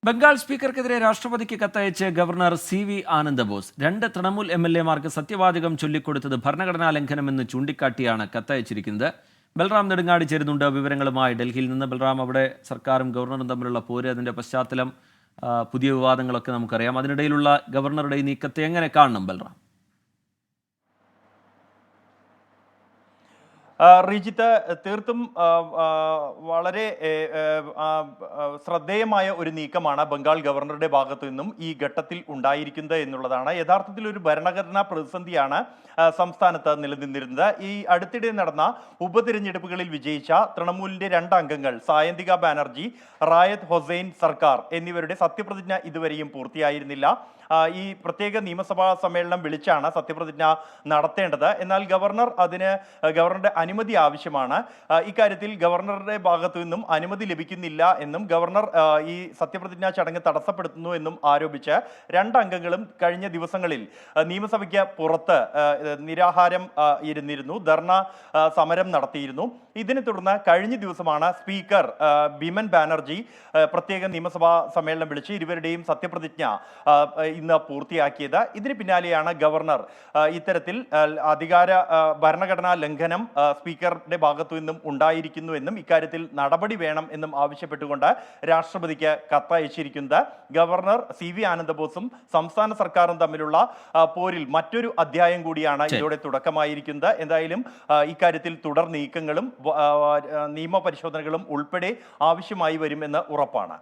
ബംഗാൾ സ്പീക്കർക്കെതിരെ രാഷ്ട്രപതിക്ക് കത്തയച്ച് governor CV. Ananda Bose. 2 Trinamool എംഎൽഎമാർക്ക് സത്യവാചകം ചൊല്ലിക്കൊടുത്തത് ഭരണഘടനാ ലംഘനമെന്ന് ചൂണ്ടിക്കാട്ടിയാണ് കത്തയച്ചിരിക്കുന്നത്. ബൽറാം നെടുങ്ങാടി ചേരുന്നുണ്ട് വിവരങ്ങളുമായി ഡൽഹിയിൽ നിന്ന്. ബൽറാം, അവിടെ സർക്കാരും ഗവർണറും തമ്മിലുള്ള പോര്, അതിന്റെ പശ്ചാത്തലം, പുതിയ വിവാദങ്ങളൊക്കെ നമുക്കറിയാം. അതിനിടയിലുള്ള ഗവർണറുടെ ഈ നീക്കത്തെ എങ്ങനെ കാണണം ബൽറാം? റിജിത്ത്, തീർത്തും വളരെ ശ്രദ്ധേയമായ ഒരു നീക്കമാണ് ബംഗാൾ ഗവർണറുടെ ഭാഗത്തു നിന്നും ഈ ഘട്ടത്തിൽ ഉണ്ടായിരിക്കുന്നത് എന്നുള്ളതാണ്. യഥാർത്ഥത്തിൽ ഒരു ഭരണഘടനാ പ്രതിസന്ധിയാണ് സംസ്ഥാനത്ത് നിലനിന്നിരുന്നത്. ഈ അടുത്തിടെ നടന്ന ഉപതിരഞ്ഞെടുപ്പുകളിൽ വിജയിച്ച തൃണമൂലിന്റെ 2 അംഗങ്ങൾ സായന്തിക ബാനർജി, റായത്ത് ഹൊസൈൻ സർക്കാർ എന്നിവരുടെ സത്യപ്രതിജ്ഞ ഇതുവരെയും പൂർത്തിയായിരുന്നില്ല. ഈ പ്രത്യേക നിയമസഭാ സമ്മേളനം വിളിച്ചാണ് സത്യപ്രതിജ്ഞ നടത്തേണ്ടത്. എന്നാൽ ഗവർണറുടെ അനുമതി ആവശ്യമാണ്. ഇക്കാര്യത്തിൽ ഗവർണറുടെ ഭാഗത്തു നിന്നും അനുമതി ലഭിക്കുന്നില്ല എന്നും ഗവർണർ ഈ സത്യപ്രതിജ്ഞാ ചടങ്ങ് തടസ്സപ്പെടുത്തുന്നു എന്നും ആരോപിച്ച് 2 അംഗങ്ങളും കഴിഞ്ഞ ദിവസങ്ങളിൽ നിയമസഭയ്ക്ക് പുറത്ത് നിരാഹാരം ഇരുന്നിരുന്നു, ധർണ സമരം നടത്തിയിരുന്നു. ഇതിനെ തുടർന്ന് കഴിഞ്ഞ ദിവസമാണ് സ്പീക്കർ ബിമൻ ബാനർജി പ്രത്യേക നിയമസഭാ സമ്മേളനം വിളിച്ച് ഇരുവരുടെയും സത്യപ്രതിജ്ഞ ഇന്ന് പൂർത്തിയാക്കിയത്. ഇതിന് പിന്നാലെയാണ് ഗവർണർ ഇത്തരത്തിൽ ഭരണഘടനാ ലംഘനം സ്പീക്കറുടെ ഭാഗത്തു നിന്നും ഉണ്ടായിരിക്കുന്നുവെന്നും ഇക്കാര്യത്തിൽ നടപടി വേണം എന്നും ആവശ്യപ്പെട്ടുകൊണ്ട് രാഷ്ട്രപതിക്ക് കത്തയച്ചിരിക്കുന്നത്. Governor CV. ആനന്ദബോസും സംസ്ഥാന സർക്കാരും തമ്മിലുള്ള പോരിൽ മറ്റൊരു അധ്യായം കൂടിയാണ് ഇതോടെ തുടക്കമായിരിക്കുന്നത്. എന്തായാലും ഇക്കാര്യത്തിൽ തുടർ നീക്കങ്ങളും നിയമപരിശോധനകളും ഉൾപ്പെടെ ആവശ്യമായി വരുമെന്ന് ഉറപ്പാണ്.